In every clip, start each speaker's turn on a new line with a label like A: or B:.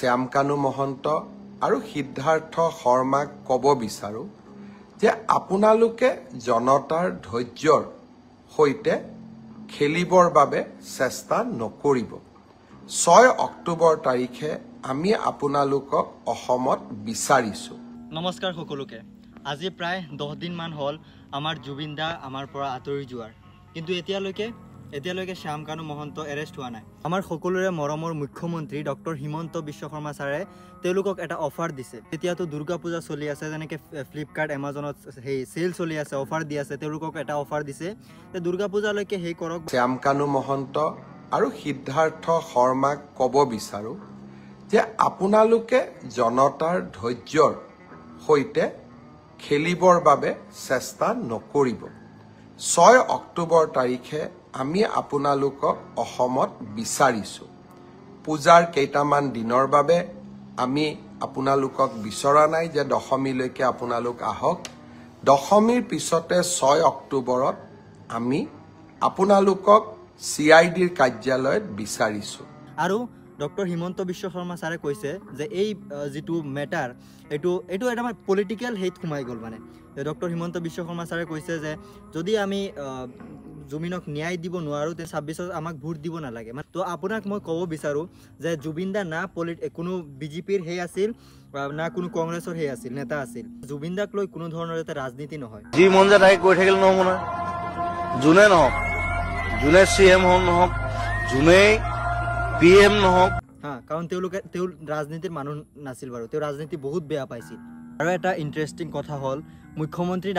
A: শ্যামকানু মহন্ত আৰু সিদ্ধাৰ্থ শৰ্মাক ক'ব বিচাৰো যে আপোনালোকে জনতাৰ ধৈৰ্যৰ সৈতে খেলিবৰ বাবে চেষ্টা নকৰিব। 6 অক্টোবৰ তাৰিখে আমি আপোনালোকক অসমত বিচাৰিছো।
B: নমস্কাৰ সকলোকে। আজি প্ৰায় 10 দিন মান হ'ল আমাৰ জুবিন দা আমাৰ পৰা আঁতৰি যোৱাৰ, কিন্তু এতিয়ালৈকে শ্যামকানু মহন্ত এৰেষ্ট হোৱা নাই। আমাৰ সকলোৰে মৰমৰ মুখ্যমন্ত্ৰী ডক্টৰ হিমন্ত বিশ্ব শৰ্মা ছাৰে তেওঁলোকক এটা অফাৰ দিছে। এতিয়াতো দুৰ্গা পূজা চলি আছে, যেনেকৈ ফ্লিপকাৰ্ট এমাজনত সেই চেল চলি আছে, অফাৰ দি আছে। তেওঁলোকক এটা অফাৰ দিছে যে দুৰ্গা পূজালৈকে সেই কৰক।
A: শ্যামকানু মহন্ত আৰু সিদ্ধাৰ্থ শৰ্মাক ক'ব বিচাৰো যে আপোনালোকে জনতাৰ ধৈৰ্যৰ সৈতে খেলিবৰ বাবে চেষ্টা নকৰিব। 6 অক্টোবৰ তাৰিখে আমি আপোনালোকক অসমত বিচাৰিছো। পূজাৰ কেইটামান দিনৰ বাবে আমি আপোনালোকক বিচৰা নাই যে দশমীলৈকে আপোনালোক আহক। দশমীৰ পিছতে 6 অক্টোবৰত আমি আপোনালোকক CIDৰ কাৰ্যালয়ত বিচাৰিছো।
B: আৰু ডক্টৰ হিমন্ত বিশ্ব শৰ্মা ছাৰে কৈছে যে এই যিটো মেটাৰ এইটো এটা পলিটিকেল হেইত সোমাই গ'ল। মানে ডক্টৰ হিমন্ত বিশ্ব শৰ্মা ছাৰে কৈছে যে যদি আমি জুবিনক ন্যায় দিব নোৱাৰোঁ তে 26ত আমাক ভোট দিব নালাগে। তো আপোনাক মই ক'ব বিচাৰোঁ যে জুবিন দা না কোনো BJPৰ সেই আছিল না কোনো কংগ্ৰেছৰ সেই আছিল নেতা আছিল। জুবিন দাক লৈ কোনো ধৰণৰ এটা ৰাজনীতি নহয়।
C: যি মন যায় তাকে কৈ থাকিলে নহ'ব নহয়। যোনে নহওক, যোনে CM নহওক, যোনেই PM নহওক,
B: কাৰণ তেওঁ ৰাজনীতিৰ মানুহ নাছিল বাৰু। তেওঁ ৰাজনীতি বহুত বেয়া পাইছিল। আৰু এটা ইণ্টাৰেষ্টিং কথা হ'ল মুখ্যমন্ত্ৰী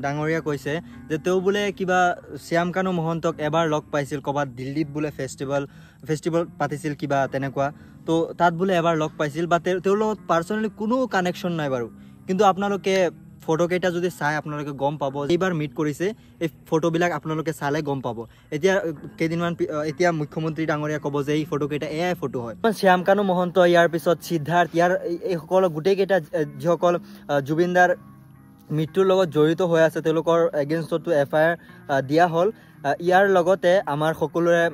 B: ডাঙৰীয়া কৈছে যে তেওঁ বোলে কিবা শ্যামকানু মহন্তক এবাৰ লগ পাইছিল ক'ৰবাত দিল্লীত, বোলে ফেষ্টিভেল পাতিছিল কিবা তেনেকুৱা। তো তাত বোলে এবাৰ লগ পাইছিল বা তেওঁৰ লগত পাৰ্চনেলি কোনো কানেকশ্যন নাই বাৰু। কিন্তু আপোনালোকে ফটোকেইটা যদি চাই আপোনালোকে গম পাব এইবাৰ মিট কৰিছে। এই ফটোবিলাক আপোনালোকে চালে গম পাব। এতিয়া মুখ্যমন্ত্ৰী ডাঙৰীয়া ক'ব যে এই ফটোকেইটা এয়াই ফটো হয়। শ্যামকানু মহন্ত, ইয়াৰ পিছত সিদ্ধাৰ্থ, এইসকল গোটেইকেইটা যিসকল জুবিনদাৰ মৃত্যুৰ লগত জড়িত হৈ আছে তেওঁলোকৰ এগেইনষ্টতো FIR দিয়া হ'ল। ইয়াৰ লগতে আমাৰ সকলোৰে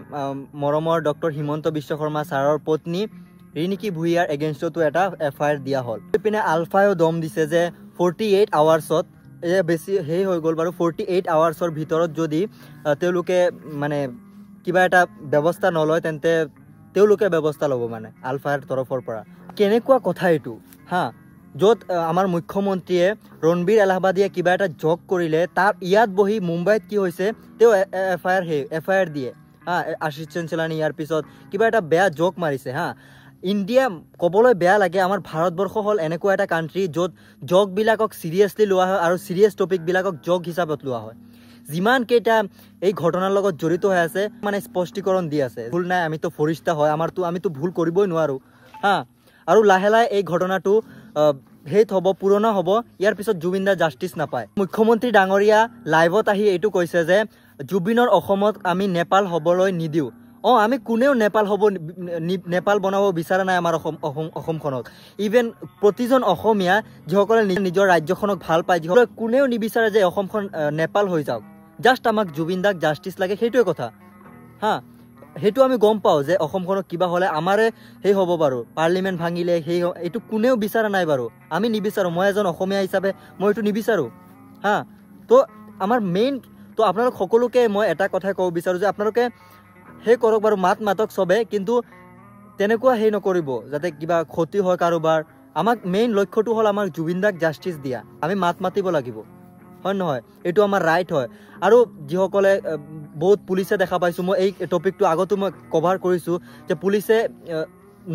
B: মৰমৰ ডক্টৰ হিমন্ত বিশ্ব শৰ্মা ছাৰৰ পত্নী ৰিণিকী ভূঞাৰ এগেইনষ্টতো এটা FIR দিয়া হ'ল। ইপিনে আলফায়ো দম দিছে যে 48 আৱাৰ্ছত বেছি সেই হৈ গ'ল বাৰু। 48 আৱাৰ্ছৰ ভিতৰত যদি তেওঁলোকে মানে কিবা এটা ব্যৱস্থা নলয় তেন্তে তেওঁলোকে ব্যৱস্থা ল'ব মানে আলফাৰ তৰফৰ পৰা। কেনেকুৱা কথা এইটো য'ত আমাৰ মুখ্যমন্ত্ৰীয়ে ৰণবীৰ এলাহাবাদীয়ে কিবা এটা জক কৰিলে, তাৰ ইয়াত বহি মুম্বাইত কি হৈছে তেওঁ FIR দিয়ে আশিষ চেঞ্চলানী। ইয়াৰ পিছত কিবা এটা বেয়া জক মাৰিছে ইণ্ডিয়া ক'বলৈ বেয়া লাগে। আমাৰ ভাৰতবৰ্ষ হ'ল এনেকুৱা এটা কাণ্ট্ৰি য'ত জকবিলাকক চিৰিয়াছলি লোৱা হয় আৰু চিৰিয়াছ টপিকবিলাকক জক হিচাপত লোৱা হয়। যিমানকেইটা এই ঘটনাৰ লগত জড়িত হৈ আছে মানে স্পষ্টীকৰণ দি আছে। ভুল নাই, আমিতো ফৰিষ্টা হয়, আমিতো ভুল কৰিবই নোৱাৰোঁ আৰু লাহে লাহে এই ঘটনাটো হেইত হ'ব, পুৰণা হ'ব। ইয়াৰ পিছত জুবিন দা জাষ্টিছ নাপায়। মুখ্যমন্ত্ৰী ডাঙৰীয়া লাইভত আহি এইটো কৈছে যে জুবিনৰ অসমত আমি নেপাল হ'বলৈ নিদিওঁ। আমি কোনেও নেপাল বনাব বিচৰা নাই আমাৰ অসমখনক। ইভেন প্ৰতিজন অসমীয়া যিসকলে নিজৰ ৰাজ্যখনক ভাল পায়, যিসকলে কোনেও নিবিচাৰে যে অসমখন নেপাল হৈ যাওক। জাষ্ট আমাক জুবিন দাক জাষ্টিছ লাগে, সেইটোৱে কথা সেইটো আমি গম পাওঁ যে অসমখনক কিবা হ'লে আমাৰে সেই হ'ব বাৰু, পাৰ্লিমেণ্ট ভাঙিলে এইটো কোনেও বিচৰা নাই বাৰু। আমি নিবিচাৰোঁ। মই এজন অসমীয়া হিচাপে মই এইটো নিবিচাৰোঁ তো আমাৰ তো আপোনালোক সকলোকে মই এটা কথাই ক'ব বিচাৰোঁ যে আপোনালোকে সেই কৰক বাৰু, মাতক চবে, কিন্তু তেনেকুৱা সেই নকৰিব যাতে কিবা ক্ষতি হয় কাৰোবাৰ। আমাক মেইন লক্ষ্যটো হ'ল আমাৰ জুবিন দাক জাষ্টিছ দিয়া। আমি মাতিব লাগিব, হয় নহয়? এইটো আমাৰ ৰাইট হয়। আৰু যিসকলে বহুত পুলিচে দেখা পাইছোঁ, মই এই টপিকটো আগতো মই কভাৰ কৰিছোঁ যে পুলিচে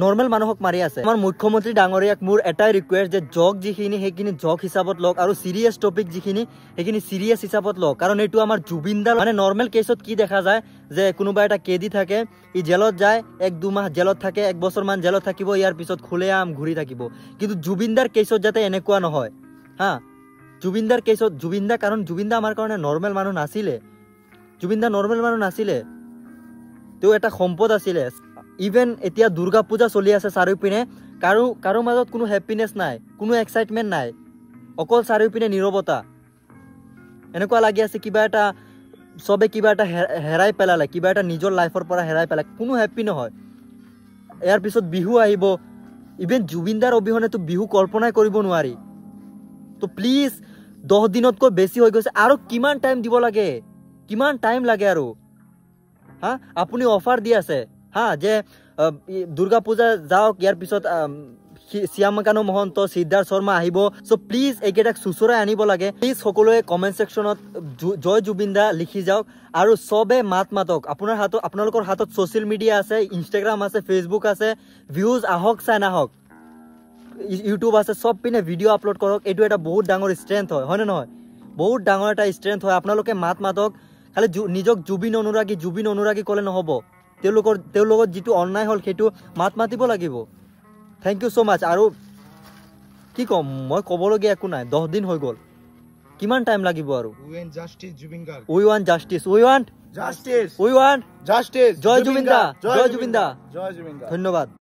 B: নৰ্মেল মানুহক মাৰি আছে। আমাৰ মুখ্যমন্ত্ৰী ডাঙৰীয়াক মোৰ এটাই ৰিকুৱেষ্ট যে জক যিখিনি সেইখিনি জক হিচাপত লওক আৰু চিৰিয়াছ টপিক যিখিনি সেইখিনি চিৰিয়াছ হিচাপত লওক। কাৰণ এইটো আমাৰ জুবিন দা মানে নৰ্মেল কেছত কি দেখা যায় যে কোনোবা এটা কেদি থাকে, জেলত যায়, 1-2 মাহ জেলত থাকে, 1 বছৰমান জেলত থাকিব, ইয়াৰ পিছত খোলেআম ঘূৰি থাকিব। কিন্তু জুবিন দাৰ কেছত যাতে এনেকুৱা নহয় জুবিন দাৰ কেছত কাৰণ জুবিন দা আমাৰ কাৰণে নৰ্মেল মানুহ নাছিলে। তেওঁ এটা সম্পদ আছিলে। ইভেন এতিয়া দুৰ্গা পূজা চলি আছে চাৰিওপিনে, কাৰো মাজত কোনো হেপিনেছ নাই, কোনো এক্সাইটমেণ্ট নাই, অকল চাৰিওপিনে নীৰৱতা। এনেকুৱা লাগি আছে চবে কিবা এটা হেৰাই পেলালে, কিবা এটা নিজৰ লাইফৰ পৰা হেৰাই পেলালে, কোনো হেপ্পী নহয়। ইয়াৰ পিছত বিহু আহিব, ইভেন জুবিনদাৰ অবিহনেতো বিহু কল্পনাই কৰিব নোৱাৰি তো প্লিজ 10 দিনতকৈ বেছি হৈ গৈছে আৰু কিমান টাইম দিব লাগে কিমান টাইম লাগে আৰু হা আপুনি অফাৰ দি আছে হা যে দুৰ্গা পূজা যাওক ইয়াৰ পিছত শ্যামকানু মহন্ত সিদ্ধাৰ্থ শৰ্মা আহিব সো প্লিজ এইকেইটাক সুচৰাই আনিব লাগে প্লিজ সকলোৱে কমেন্ট সেকশনত জয় জুবিনদা লিখি যাওক আৰু সবে মাতক আপোনালোকৰ হাতত সোশ্যাল মিডিয়া আছে ইনষ্টাগ্ৰাম আছে ফেচবুক আছে ভিউজ আহক চাই নাহক ইউটিউব আছে সব পিনে ভিডিঅ' আপলোড কৰক এইটো এটা বহুত ডাঙৰ ষ্ট্ৰেংথ হয় নে নহয় বহুত ডাঙৰ এটা ষ্ট্ৰেংথ হয় আপোনালোকে মাতক খালি নিজক জুবিন অনুৰাগী ক'লে নহ'ব তেওঁলোকৰ যিটো অন্যায় হ'ল সেইটো মাতিব লাগিব থ্যাংক ইউ সো মাচ আৰু কি কম মই ক'বলগীয়া একো নাই 10 দিন হৈ গ'ল কিমান টাইম লাগিব আৰু
D: We want justice, Jubin Garg.
B: we want justice we want
D: Justice.
B: we want
D: Justice.
B: জয় জুবিনদা জয় জুবিনদা
D: Joy Jubin Garg.
B: ধন্যবাদ